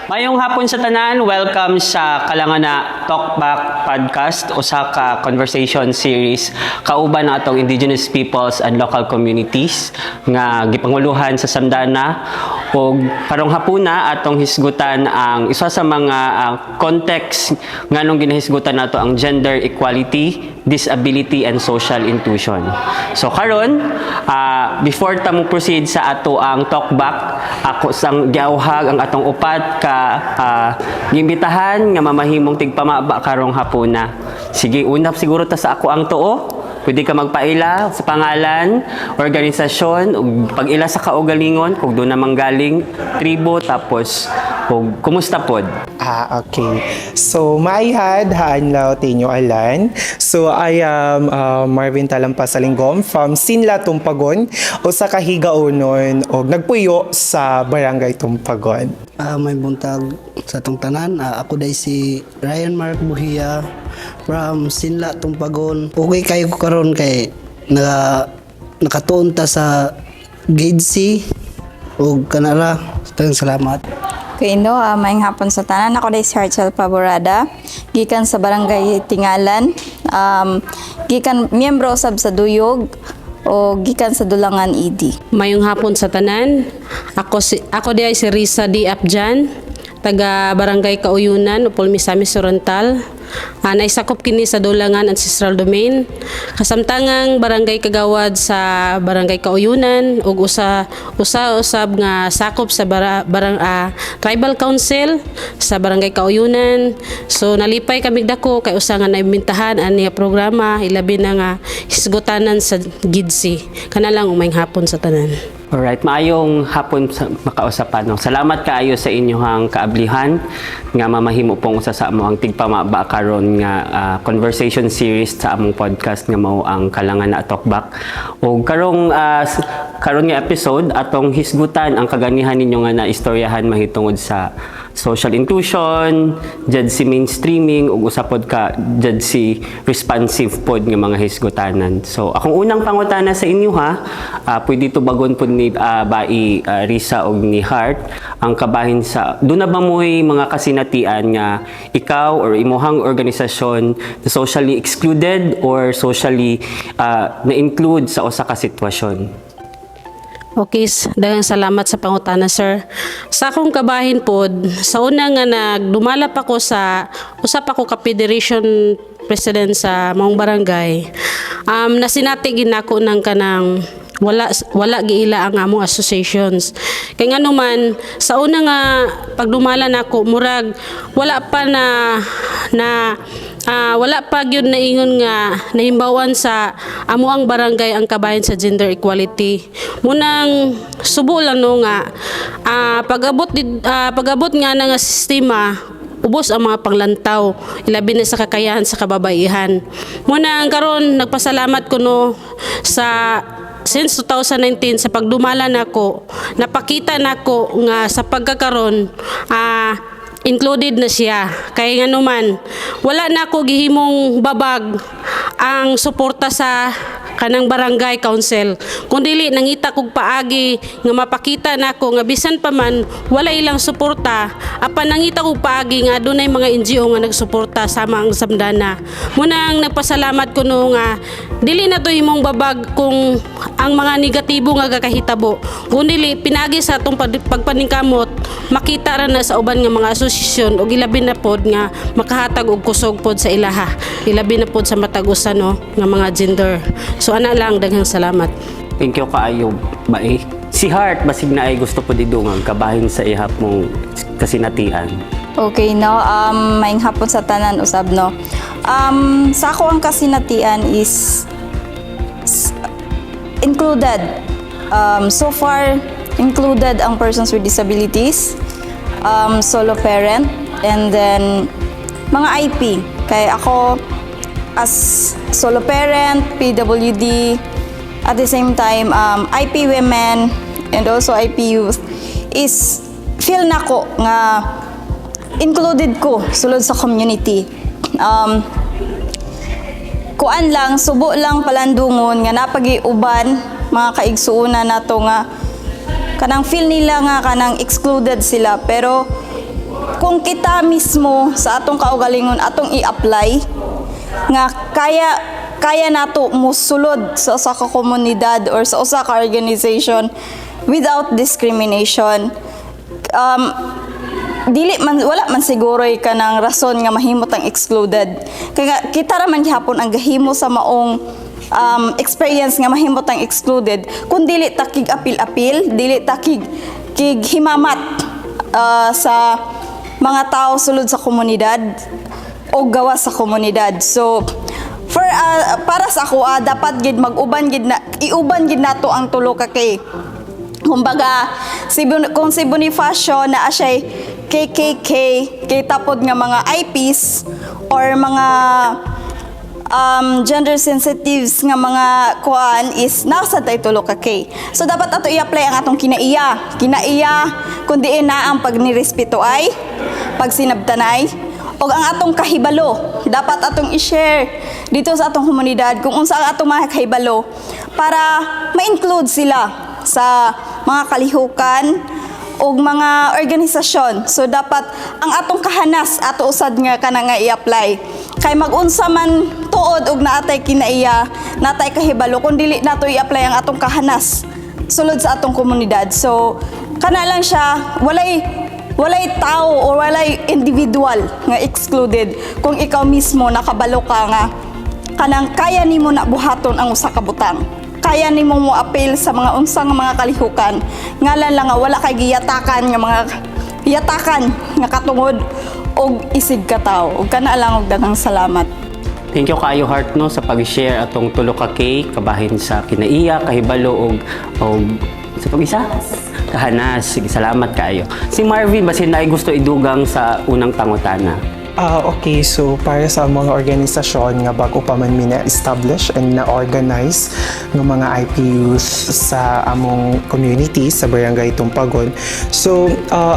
Mayong hapon sa tanan, welcome sa Kalangana Talkback Podcast o sa conversation series kauban ng atong indigenous peoples and local communities nga gipanguluhan sa Samdana o karong hapuna atong hisgutan ang isa sa mga context nganong ginahisgutan nato ang gender equality, disability and social inclusion. So karon before ta mo proceed sa ato ang talkback, ako sang giawhag ang atong upat ka gimbitahan nga mamahimong tigpamaba karong hapuna. Sige, unap siguro ta sa ako ang tuo. Pwede ka magpaila sa pangalan, organisasyon, pag-ila sa kaugalingon, kung doon na manggaling, tribo, tapos kung kumusta pod? Okay. So, maayhad, haanlaw tinyo alan. So, I am Marvin Talampasalinggom from Sinla, Tumpagon, o sa Kahigaunon, o nagpuyo sa Barangay Tumpagon. May buntag sa tong tanan. Ako day si Ryan Mark Buhia from Sinla, Tumpagon. Okay kayo ko karon kay nakatuon ta sa Grade C o kanara. Salamat. Okay, no, maayong hapon sa tanan. Ako day si Harchel Paborada, gikan sa Barangay Tingalan, gikan miyembro sab sa Duyog o gikan sa Dulangan ED. Mayong hapon sa tanan. Ako di ay si Risa D. Apjan, taga Barangay Kauyunan, Upol Misamis Oriental. Naisakop kini sa Dulangan Ancestral Domain. Kasamtangang barangay kagawad sa Barangay Kauyunan ug usab nga sakop sa Tribal Council sa Barangay Kauyunan. So nalipay kami dako kay usa nga naimbintahan ani programa ilabi na nga hisgutanan sa GIDSI. Kana lang umayng hapon sa tanan. Alright, maayong hapon sa makausapan. No? Salamat kaayo sa inyong kaablihan nga mamahimo pong usa sa amo ang tigpamaba karon nga conversation series sa among podcast nga mao ang Kalangana Talkback. O karon nga episode atong hisgutan ang kaganihan ninyo nga naistoryahan mahitungod sa social inclusion, JEDC mainstreaming ug usapod ka JEDC responsive pod nga mga hisgutanan. So akong unang pangutana sa inyo pwede to bagon pod ni bai Risa og ni Heart ang kabahin sa do na ba mo'y mga kasinatian nga ikaw or imuhang organisasyon na socially excluded or socially na-include sa usa ka sitwasyon? Okay, daghang salamat sa pangutana, sir. Sa akong kabahin pod, sa una nga nagdumalap ako sa usap ako ka Federation President sa maong barangay. Nasinati ginako ng kanang wala giila ang among associations. Kay ngano man sa una nga pagdumala nako murag wala pa gyud na ingon nga nahimbawan sa amo ang barangay ang kabahin sa gender equality. Munang subo lang no nga pag-abot nga nga sistema ubos ang mga panglantaw ilabi na sa kakayahan sa kababaihan. Muna ang karon nagpasalamat ko no sa since 2019 sa pagdumala nako napakita nako nga sa pagkakaron included na siya kay nga naman wala na ako gihimong babag ang suporta sa kanang barangay council kundi nangita kog paagi nga mapakita nako nga bisan pa man wala ilang suporta apan nangita kog paagi nga adunay mga NGO nga nagsuporta sama ang Samdana. Muna ang nagpasalamat ko no nga dili na to himong babag kung ang mga negatibo nga kakahitabo kundi pinagi sa atong pagpaningkamot makita ra na sa uban nga mga asosasyon ug ilabi na pod nga makahatag og kusog pod sa ilaha ilabi na pod sa matag-usan no nga mga gender. So ana lang daghang salamat. Thank you kaayo bai. Si Heart basig na ay gusto pod idungan kabahin sa ihap mong kasinatian. Okay, no, maayong hapon sa tanan usab no. Sa ako ang kasinatian is included. So far included ang persons with disabilities, solo parent, and then mga IP. Kaya ako as solo parent, PWD, at the same time IP women and also IP youth is feel nako nga included ko sulod sa community. Kuan lang, subo lang palandungon nga napag-iuban mga kaigsuuna nato nga kanang feel nila nga kanang excluded sila pero kung kita mismo sa atong kaugalingon atong i-apply nga kaya nato musulod sa usa ka komunidad or sa usa ka organization without discrimination, wala man siguro ka ng rason nga mahimot ang excluded. Kaya kita raman gihapon ang gahimo sa maong experience nga mahimot ang excluded kung dili ta kig apil-apil, dili ta kig himamat sa mga tao sulod sa komunidad o gawa sa komunidad. So para sa ako dapat gid iuban gid nato ang tulo ka kay. Kumbaga, kung si Bonifacio na siya KKK, kay tapod nga mga IPs or mga gender sensitives nga mga kuan is nasa tulo ka K. So dapat ato i-apply ang atong kinaiya kung diin na ang pagnirespeto ay pagsinabtanay o ang atong kahibalo dapat atong i-share dito sa atong komunidad kung unsa ang atong mga kahibalo para ma-include sila sa mga kalihukan o mga organisasyon. So dapat ang atong kahanas ato usad nga kana nga i-apply kay mag-unsa man tuod og naatay kinaiya natay kahibalo kung dili nato i-apply ang atong kahanas sulod sa atong komunidad. So kana lang siya walay tao o walay individual nga excluded kung ikaw mismo nakabalo ka nga kanang kaya nimo na buhaton ang usa ka butang, kaya nimo mo appeal sa mga unsang mga kalihukan ngalan lang nga wala kay giyatakan nga katungod og isig ka tao. Og kana lang og daghang salamat. Thank you kaayo Heart no sa pag-share atong tulo ka kay kabahin sa kinaiya, kahibalo og sa pag-isa kahanas. Sige, salamat kaayo. Si Marvin basin na gusto idugang sa unang pangutana. Okay, so para sa mga organisasyon nga bago pa man mina-establish and na-organize ng mga IPUs sa among community sa Barangay Tumpagon. So,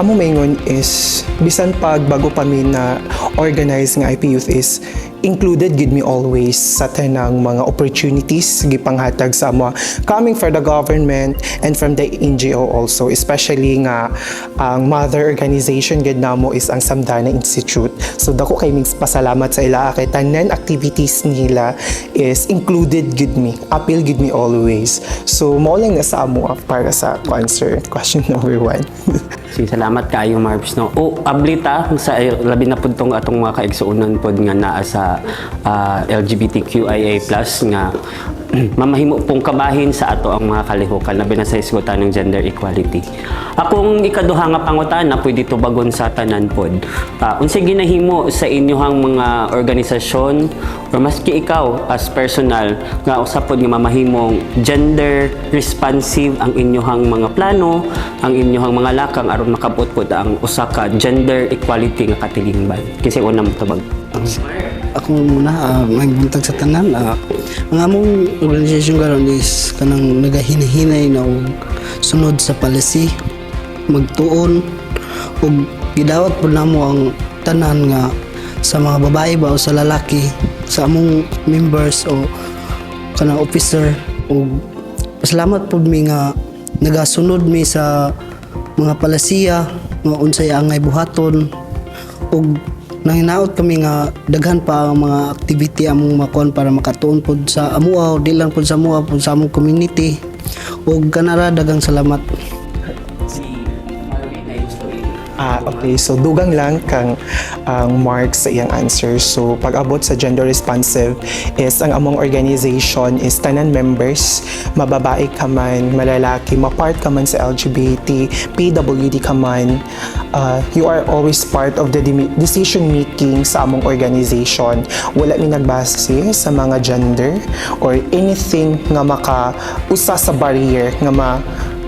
among maingon is bisan pag bago pa mina-organize nga IPUs is included gid me always sa tanang mga opportunities gipanghatag sa mga coming from the government and from the NGO also, especially nga ang mother organization gid namo is ang Samdana Institute. So dako kay mig pasalamat sa ila kay tanan activities nila is included gid me, appeal gid me always. So mao lang na sa amo para sa answer question number 1. Sige, salamat kaayo Marvs no. O ablita sa labi na pud tong atong mga kaigsuonon pod nga naa sa LGBTQIA+ nga mamahimo pong kabahin sa ato ang mga kalihukan labi na sa isgutan ng gender equality. Akong ikaduha nga pangutana pwede tubagon sa tanan pod. Unsa ginahimo sa inyohang mga organisasyon or maski ikaw as personal nga usapod nga mamahimong gender responsive ang inyohang mga plano, ang inyohang mga lakang aron makabot pod ang usa ka gender equality nga katilingban. Kasi una mo tubag. Ako muna, may buntag sa tanan. Ang among organisasyon karon is kanang nagahinahinay na og sunod sa policy, magtuon ug gidawat pud namo ang tanan nga sa mga babae ba o sa lalaki sa among members o kanang officer ug pasalamat pud mi nga nagasunod mi sa mga palasiya nga unsay angay buhaton ug nanginaot kami nga daghan pa ang mga activity among makuan para makatuon pod sa amua o di lang pod sa amua pod sa among community ug kanara daghang salamat. Okay, so dugang lang kang mark sa iyang answer. So pag-abot sa gender responsive is ang among organization is tanan members, mababae ka man, malalaki, mapart ka man sa LGBT, PWD ka man, you are always part of the decision making sa among organization. Wala mi nagbase sa mga gender or anything nga maka-usa sa barrier nga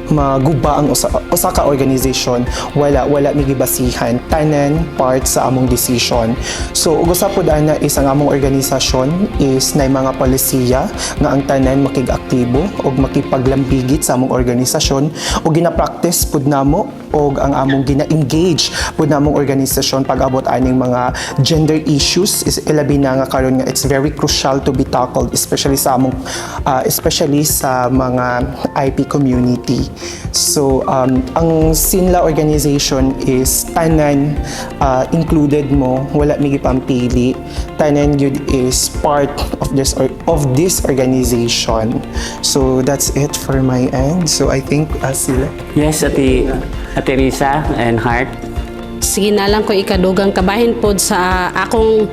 maguba ang usa ka organization. Wala mi gibasihan, tanan part sa among decision. So ug usa pud ana is ang among organisasyon is nay mga polisiya nga ang tanan makig-aktibo ug makipaglambigit sa among organisasyon ug gina-practice pud namo og ang among gina-engage pud namong organisasyon pag-abot aning mga gender issues is ilabi na nga karon nga it's very crucial to be tackled especially sa among especially sa mga IP community. So ang Sinla organization is tanan included mo, wala mi gipampili. Tanan yun is part of this organization. So that's it for my end. So I think sila. Yes, Ate Risa and Heart. Sige na lang ko ikadugang kabahin pod sa akong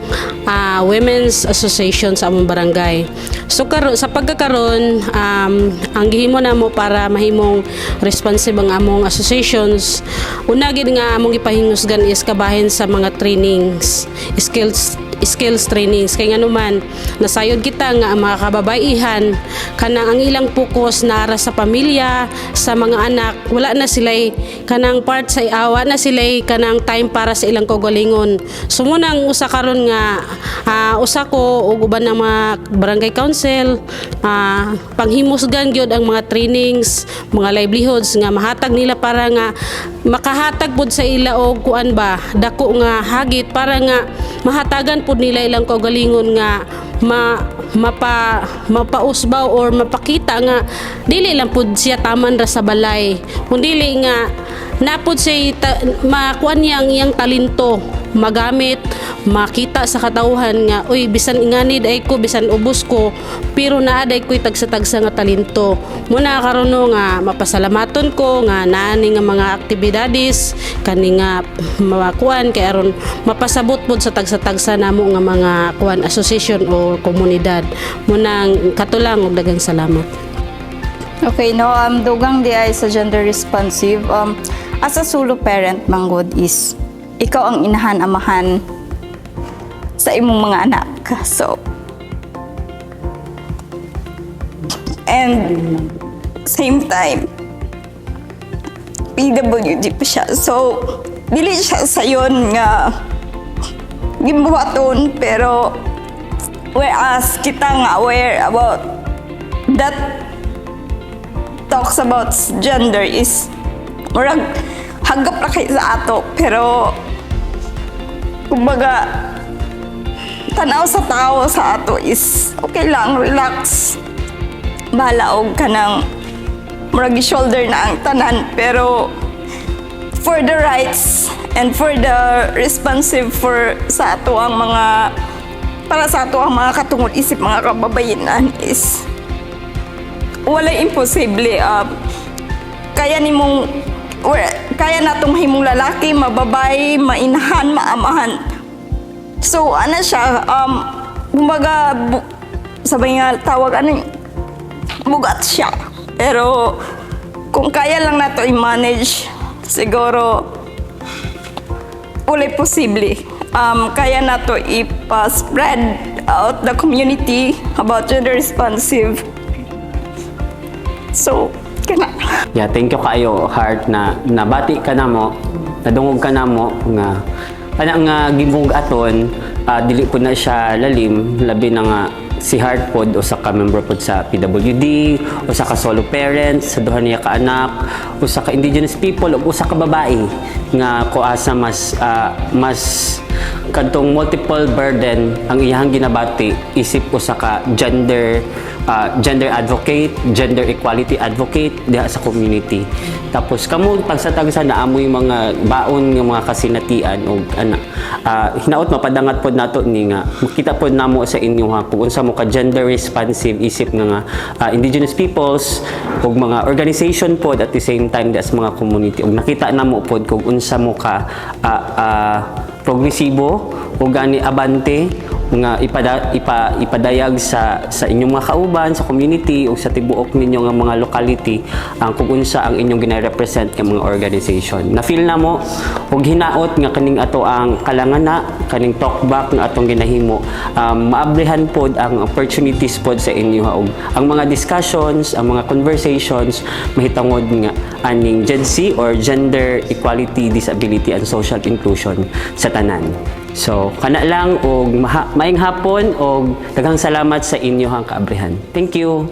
Women's Association sa among barangay. So sa pagkakaroon, ang gihimo namo para mahimong responsive ang among associations, una gid nga among ipahingusgan is kabahin sa mga trainings, skills trainings kay nganuman nasayod kita nga ang mga kababaihan kanang ang ilang focus nara sa pamilya, sa mga anak, wala na sila'y kanang part sa awa na sila'y kanang time para sa ilang kaugalingon. So munang usa karon nga usa ko ug uban ng mga barangay council panghimusgan gyud ang mga trainings, mga livelihoods nga mahatag nila para nga makahatag pud sa ila og kuan ba dako nga hagit para nga mahatagan pud nila ilang kaugalingon nga mapausbaw or mapakita nga dili lang pud siya taman ra sa balay kundi nga napod siya makuan niya ang iyang talento magamit, makita sa katawhan nga uy bisan ingani day ko bisan ubos ko pero naaday ko'y tagsa-tagsa nga talento muna karon nga mapasalamaton ko nga naani nga mga aktibidades kani nga makuan kay aron mapasabot pod sa tagsa-tagsa namo nga mga kuan association o komunidad muna katulang og daghang salamat. Okay, no, dugang di ay sa gender responsive. As a solo parent, manggod is ikaw ang inahan, amahan sa imong mga anak. So, and same time, PWD pa siya. So, dili siya sayon nga gibuhaton, pero whereas kita nga aware about that talks about gender is murag hagap na kayo sa ato pero kumbaga tanaw sa tao sa ato is okay lang, relax bahala og kanang murag shoulder na ang tanan pero for the rights and for the responsive for sa ato ang mga para sa ato ang mga katungod isip mga kababayenan is wala imposible. Kaya natong himong lalaki, mababay, mainahan, maamahan. So ano siya, kumbaga sabay nga tawag bugat siya. Pero kung kaya lang nato i-manage, siguro wala posible. Kaya nato ipa-spread out the community about gender responsive. So, kana. Yeah, thank you kayo, Heart, na nabati ka na mo, nadungog ka na mo, nga nga gibug aton, dili po na siya lalim, labi na nga si Heart pod, usa ka member pod sa PWD, usa ka solo parents, sa duha niya ka anak, usa ka indigenous people, ug usa ka babae, nga kuasa mas kadtong multiple burden ang iyang ginabati, isip usa ka gender advocate, gender equality advocate diha sa community. Tapos kamo tagsatagsa na amoy mga baon nga mga kasinatian og hinaot mapadangat pod nato ni nga makita pod namo sa inyo ha kung unsa mo ka gender responsive isip nga indigenous peoples ug mga organization pod at the same time das mga community ug nakita namo pod kung unsa mo ka progresibo ug gani abante nga ipadayag sa inyong mga kauban sa community o sa tibuok ninyo nga mga locality ang kung unsa ang inyong gina-represent nga mga organization. Na-feel na mo og hinaot nga kaning ato ang kalangana, kaning talkback nga atong ginahimo, maabrehan pod ang opportunities pod sa inyo og ang mga discussions, ang mga conversations mahitangod nga aning Gen Z or gender equality, disability and social inclusion sa tanan. So, kana lang og maayong hapon og daghang salamat sa inyo hang kaabrihan. Thank you.